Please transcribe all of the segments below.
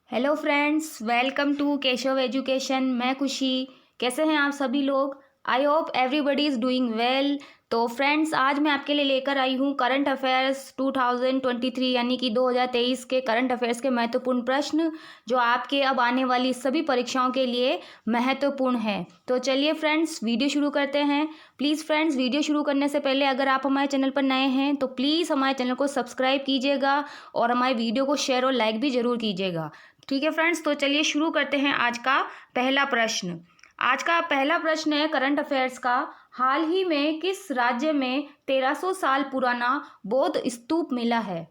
Hello friends, welcome to Keshav education. मैं खुशी। कैसे हैं आप सभी लोग? I hope everybody is doing well. तो फ्रेंड्स, आज मैं आपके लिए लेकर आई हूँ करंट अफेयर्स 2023 यानी कि 2023 के करंट अफेयर्स के महत्वपूर्ण प्रश्न जो आपके अब आने वाली सभी परीक्षाओं के लिए महत्वपूर्ण है। तो चलिए फ्रेंड्स, वीडियो शुरू करते हैं। प्लीज़ फ्रेंड्स, वीडियो शुरू करने से पहले अगर आप हमारे चैनल पर नए हैं तो प्लीज़ हमारे चैनल को सब्सक्राइब कीजिएगा और हमारे वीडियो को शेयर और लाइक भी ज़रूर कीजिएगा। ठीक है फ्रेंड्स, तो चलिए शुरू करते हैं आज का पहला प्रश्न। आज का पहला प्रश्न है करंट अफेयर्स का। हाल ही में किस राज्य में 1300 साल पुराना बौद्ध स्तूप मिला है?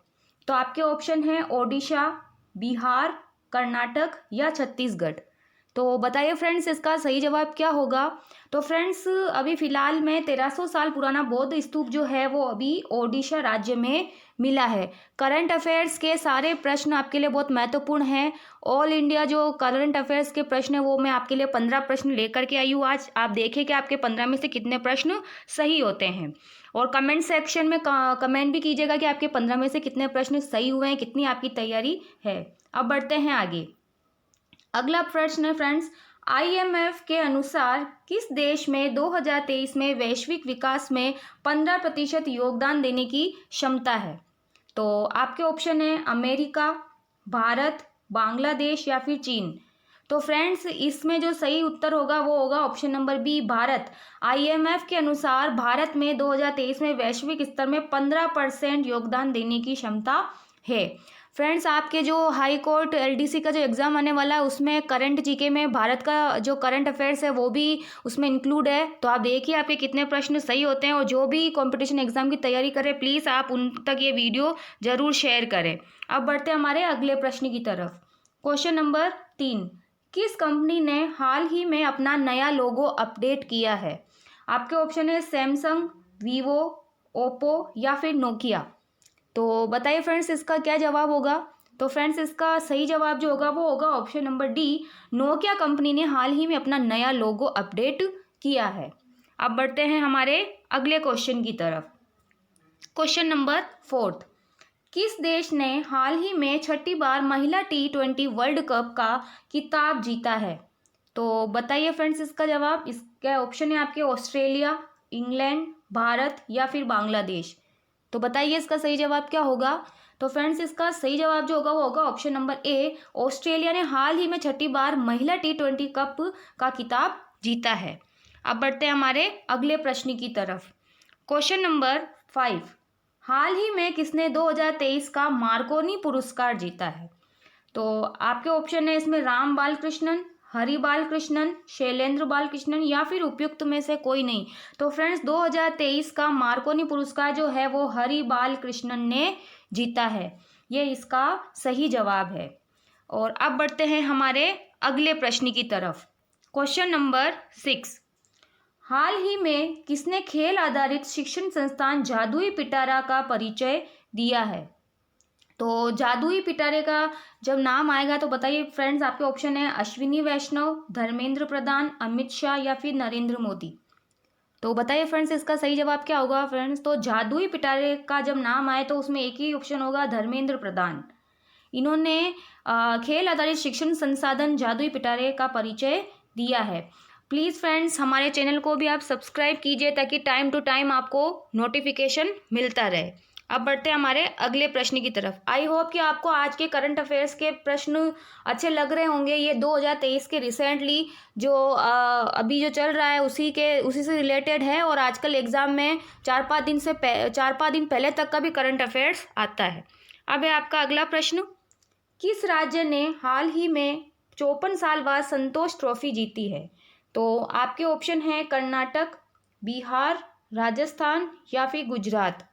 तो आपके ऑप्शन हैं ओडिशा, बिहार, कर्नाटक या छत्तीसगढ़। तो बताइए फ्रेंड्स, इसका सही जवाब क्या होगा? तो फ्रेंड्स, अभी फ़िलहाल में 1300 साल पुराना बौद्ध स्तूप जो है वो अभी ओडिशा राज्य में मिला है। करंट अफेयर्स के सारे प्रश्न आपके लिए बहुत महत्वपूर्ण हैं। ऑल इंडिया जो करंट अफेयर्स के प्रश्न है वो मैं आपके लिए 15 प्रश्न लेकर के आई हूँ आज। आप देखें कि आपके 15 में से कितने प्रश्न सही होते हैं। और कमेंट सेक्शन में कमेंट भी कीजिएगा कि आपके 15 में से कितने प्रश्न सही हुए हैं, कितनी आपकी तैयारी है। अब बढ़ते हैं आगे। अगला प्रश्न है फ्रेंड्स, आईएमएफ के अनुसार किस देश में 2023 में वैश्विक विकास में 15% योगदान देने की क्षमता है? तो आपके ऑप्शन है अमेरिका, भारत, बांग्लादेश या फिर चीन। तो फ्रेंड्स, इसमें जो सही उत्तर होगा वो होगा option number B, Bharat. IMF के अनुसार भारत में 2023 में वैश्विक स्तर में 15% योगदान देने की क्षमता है। फ्रेंड्स, आपके जो हाई कोर्ट एलडीसी का जो एग्ज़ाम आने वाला है उसमें करंट जीके में भारत का जो करंट अफेयर्स है वो भी उसमें इंक्लूड है। तो आप देखिए आपके कितने प्रश्न सही होते हैं। और जो भी कंपटीशन एग्जाम की तैयारी करें प्लीज़ आप उन तक ये वीडियो ज़रूर शेयर करें। अब बढ़ते हैं हमारे अगले प्रश्न की तरफ। क्वेश्चन नंबर 3, किस कंपनी ने हाल ही में अपना नया लोगो अपडेट किया है? आपके ऑप्शन है सैमसंग, वीवो, ओप्पो या फिर नोकिया। तो बताइए फ्रेंड्स, इसका क्या जवाब होगा? तो फ्रेंड्स, इसका सही जवाब जो होगा वो होगा option number D, Nokia company ने हाल ही में अपना नया लोगो अपडेट किया है। अब बढ़ते हैं हमारे अगले क्वेश्चन की तरफ। क्वेश्चन नंबर 4, किस देश ने हाल ही में छठी बार महिला T20 वर्ल्ड कप का खिताब जीता है? तो बताइए फ्रेंड्स, इसका जवाब। इसका ऑप्शन है आपके ऑस्ट्रेलिया, इंग्लैंड, भारत या फिर बांग्लादेश। तो बताइए इसका सही जवाब क्या होगा? तो फ्रेंड्स, इसका सही जवाब जो होगा वो होगा ऑप्शन नंबर ए, ऑस्ट्रेलिया ने हाल ही में छठी बार महिला T20 कप का खिताब जीता है। अब बढ़ते हैं हमारे अगले प्रश्न की तरफ। क्वेश्चन नंबर 5, हाल ही में किसने 2023 का मार्कोनी पुरस्कार जीता है? तो आपके ऑप्शन है इसमें राम बालकृष्णन, हरि बालकृष्णन, शैलेंद्र बालकृष्णन या फिर उपयुक्त में से कोई नहीं। तो फ्रेंड्स, 2023 का मार्कोनी पुरस्कार जो है वो हरि बालकृष्णन ने जीता है। ये इसका सही जवाब है। और अब बढ़ते हैं हमारे अगले प्रश्न की तरफ। क्वेश्चन नंबर 6, हाल ही में किसने खेल आधारित शिक्षण संस्थान जादुई पिटारा का परिचय दिया है? तो जादुई पिटारे का जब नाम आएगा तो बताइए फ्रेंड्स, आपके ऑप्शन है अश्विनी वैष्णव, धर्मेंद्र प्रधान, अमित शाह या फिर नरेंद्र मोदी। तो बताइए फ्रेंड्स, इसका सही जवाब क्या होगा? फ्रेंड्स, तो जादुई पिटारे का जब नाम आए तो उसमें एक ही ऑप्शन होगा, धर्मेंद्र प्रधान। इन्होंने खेल आधारित शिक्षण संसाधन जादुई पिटारे का परिचय दिया है। प्लीज़ फ्रेंड्स, हमारे चैनल को भी आप सब्सक्राइब कीजिए ताकि टाइम टू टाइम आपको नोटिफिकेशन मिलता रहे। अब बढ़ते हैं हमारे अगले प्रश्न की तरफ। आई होप कि आपको आज के करंट अफेयर्स के प्रश्न अच्छे लग रहे होंगे। ये 2023 के रिसेंटली जो अभी जो चल रहा है उसी से रिलेटेड है। और आजकल एग्ज़ाम में 4-5 दिन पहले तक का भी करंट अफेयर्स आता है। अब है आपका अगला प्रश्न, किस राज्य ने हाल ही में 54 साल बाद संतोष ट्रॉफी जीती है? तो आपके ऑप्शन हैं कर्नाटक, बिहार, राजस्थान या फिर गुजरात।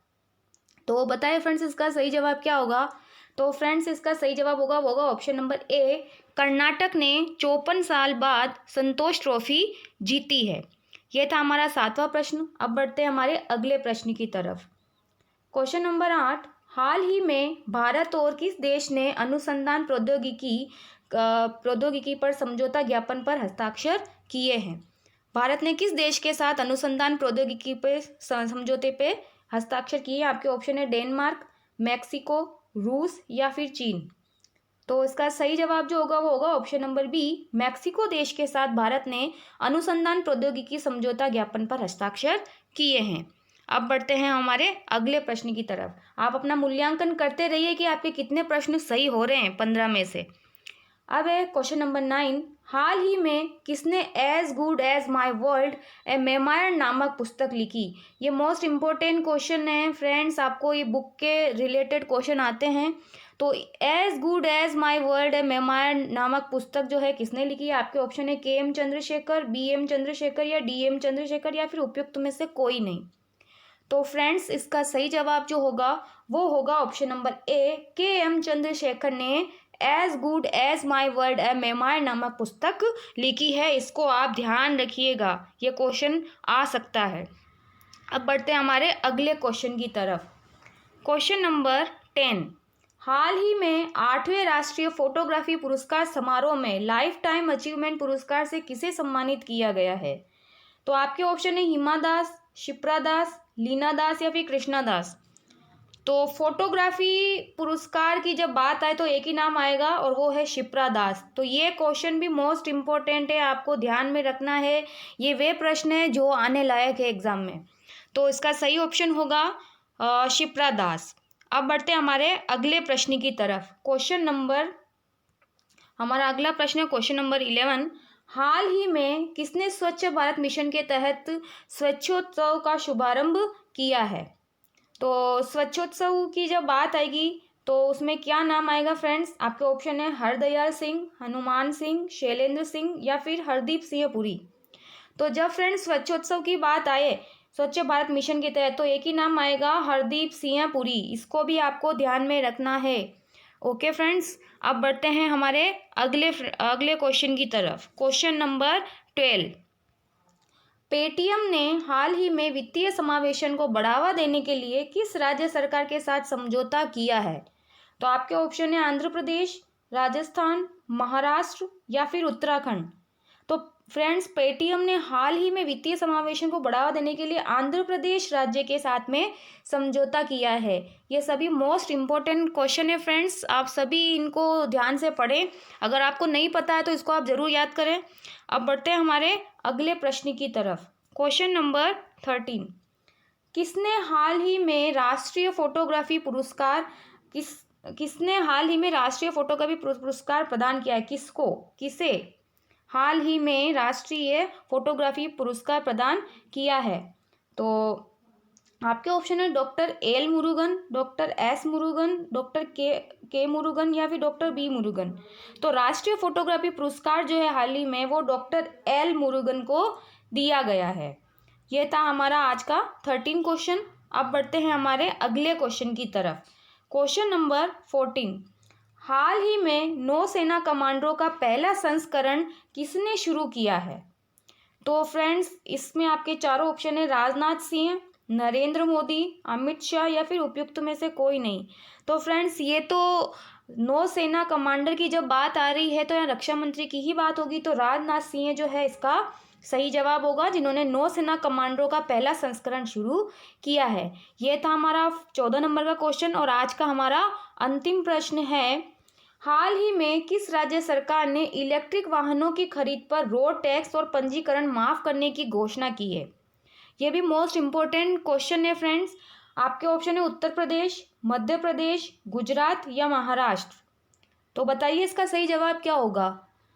तो बताइए फ्रेंड्स, इसका सही जवाब क्या होगा? तो फ्रेंड्स, इसका सही जवाब होगा ऑप्शन नंबर ए, कर्नाटक ने 54 साल बाद संतोष ट्रॉफी जीती है। यह था हमारा 7वां प्रश्न। अब बढ़ते हैं हमारे अगले प्रश्न की तरफ। क्वेश्चन नंबर 8, हाल ही में भारत और किस देश ने अनुसंधान प्रौद्योगिकी पर समझौता ज्ञापन पर हस्ताक्षर किए हैं? भारत ने किस देश के साथ अनुसंधान प्रौद्योगिकी पे समझौते पे हस्ताक्षर किए? आपके ऑप्शन है डेनमार्क, मैक्सिको, रूस या फिर चीन। तो इसका सही जवाब जो होगा वो होगा ऑप्शन नंबर बी, मैक्सिको देश के साथ भारत ने अनुसंधान प्रौद्योगिकी समझौता ज्ञापन पर हस्ताक्षर किए हैं। अब बढ़ते हैं हमारे अगले प्रश्न की तरफ। आप अपना मूल्यांकन करते रहिए कि आपके कितने प्रश्न सही हो रहे हैं 15 में से। अब है क्वेश्चन नंबर 9। हाल ही में किसने as good as my world a memoir नामक पुस्तक लिखी? ये मोस्ट इम्पोर्टेंट क्वेश्चन है फ्रेंड्स, आपको ये बुक के रिलेटेड क्वेश्चन आते हैं। तो as good as my world a memoir नामक पुस्तक जो है किसने लिखी है? आपके ऑप्शन है K M Chandrashekhar, B M Chandrashekhar या डी एम चंद्रशेखर या फिर उपयुक्त में से कोई नहीं। तो फ्रेंड्स इसका सही जवाब जो होगा वो होगा ऑप्शन नंबर ए, के एम चंद्रशेखर ने as good as my world a memoir नामक पुस्तक लिखी है। इसको आप ध्यान रखिएगा, ये क्वेश्चन आ सकता है। अब बढ़ते हैं हमारे अगले क्वेश्चन की तरफ। Question number 10। हाल ही में 8वें राष्ट्रीय फोटोग्राफी पुरस्कार समारोह में लाइफ टाइम अचीवमेंट पुरस्कार से किसे सम्मानित किया गया है? तो आपके ऑप्शन है हिमा दास, शिप्रा दास, लीना दास या फिर कृष्णा दास। तो फोटोग्राफी पुरस्कार की जब बात आए तो एक ही नाम आएगा और वो है शिप्रा दास। तो ये क्वेश्चन भी मोस्ट इम्पोर्टेंट है, आपको ध्यान में रखना है। ये वे प्रश्न है जो आने लायक है एग्जाम में। तो इसका सही ऑप्शन होगा शिप्रा दास। अब बढ़ते हैं हमारे अगले प्रश्न की तरफ। हमारा अगला प्रश्न है क्वेश्चन नंबर 11। हाल ही में किसने स्वच्छ भारत मिशन के तहत स्वच्छोत्सव का शुभारंभ किया है? तो स्वच्छोत्सव की जब बात आएगी तो उसमें क्या नाम आएगा फ्रेंड्स? आपके ऑप्शन है हरदयाल सिंह, हनुमान सिंह, शैलेंद्र सिंह या फिर हरदीप सिंह पुरी। तो जब फ्रेंड्स स्वच्छोत्सव की बात आए स्वच्छ भारत मिशन के तहत तो एक ही नाम आएगा, हरदीप सिंह पुरी। इसको भी आपको ध्यान में रखना है। ओके फ्रेंड्स, अब बढ़ते हैं हमारे अगले क्वेश्चन की तरफ। Question number 12। पेटीएम ने हाल ही में वित्तीय समावेशन को बढ़ावा देने के लिए किस राज्य सरकार के साथ समझौता किया है? तो आपके ऑप्शन है आंध्र प्रदेश, राजस्थान, महाराष्ट्र या फिर उत्तराखंड। तो फ्रेंड्स पेटीएम ने हाल ही में वित्तीय समावेशन को बढ़ावा देने के लिए आंध्र प्रदेश राज्य के साथ में समझौता किया है। ये सभी मोस्ट इम्पोर्टेंट क्वेश्चन है फ्रेंड्स, आप सभी इनको ध्यान से पढ़ें। अगर आपको नहीं पता है तो इसको आप ज़रूर याद करें। अब बढ़ते हैं हमारे अगले प्रश्न की तरफ। Question number 13। किसने हाल ही में राष्ट्रीय फोटोग्राफी पुरस्कार प्रदान किया है? किसे हाल ही में राष्ट्रीय फोटोग्राफी पुरस्कार प्रदान किया है? तो आपके ऑप्शन है doctor L Murugan, doctor S Murugan, doctor के मुरुगन या फिर डॉक्टर बी मुरुगन। तो राष्ट्रीय फोटोग्राफी पुरस्कार जो है हाल ही में वो डॉक्टर एल मुरुगन को दिया गया है। ये था हमारा आज का 13 क्वेश्चन। अब बढ़ते हैं हमारे अगले क्वेश्चन की तरफ। Question number 14। हाल ही में नौसेना कमांडरों का पहला संस्करण किसने शुरू किया है? तो फ्रेंड्स इसमें आपके चारों ऑप्शन है राजनाथ सिंह, नरेंद्र मोदी, अमित शाह या फिर उपयुक्त में से कोई नहीं। तो फ्रेंड्स ये तो नौसेना कमांडर की जब बात आ रही है तो यहाँ रक्षा मंत्री की ही बात होगी। तो राजनाथ सिंह जो है इसका सही जवाब होगा, जिन्होंने नौसेना कमांडरों का पहला संस्करण शुरू किया है। ये था हमारा 14 नंबर का क्वेश्चन। और आज का हमारा अंतिम प्रश्न है, हाल ही में किस राज्य सरकार ने इलेक्ट्रिक वाहनों की खरीद पर रोड टैक्स और पंजीकरण माफ करने की घोषणा की है? ये भी मोस्ट इम्पोर्टेंट क्वेश्चन है फ्रेंड्स। आपके ऑप्शन है उत्तर प्रदेश, मध्य प्रदेश, गुजरात या महाराष्ट्र। तो बताइए इसका सही जवाब क्या होगा?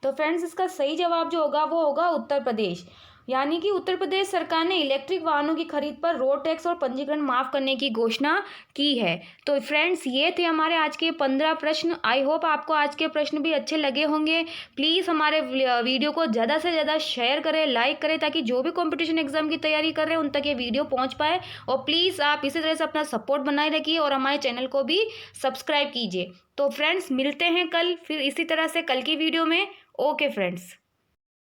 तो फ्रेंड्स इसका सही जवाब जो होगा वो होगा उत्तर प्रदेश। यानी कि उत्तर प्रदेश सरकार ने इलेक्ट्रिक वाहनों की खरीद पर रोड टैक्स और पंजीकरण माफ करने की घोषणा की है। तो फ्रेंड्स ये थे हमारे आज के 15 प्रश्न। आई होप आपको आज के प्रश्न भी अच्छे लगे होंगे। प्लीज़ हमारे वीडियो को ज़्यादा से ज़्यादा शेयर करें, लाइक करें, ताकि जो भी कंपटीशन एग्जाम की तैयारी कर रहे हैं उन तक ये वीडियो पहुँच पाए। और प्लीज़ आप इसी तरह से अपना सपोर्ट बनाए रखिए और हमारे चैनल को भी सब्सक्राइब कीजिए। तो फ्रेंड्स मिलते हैं कल फिर इसी तरह से कल की वीडियो में। Okay friends.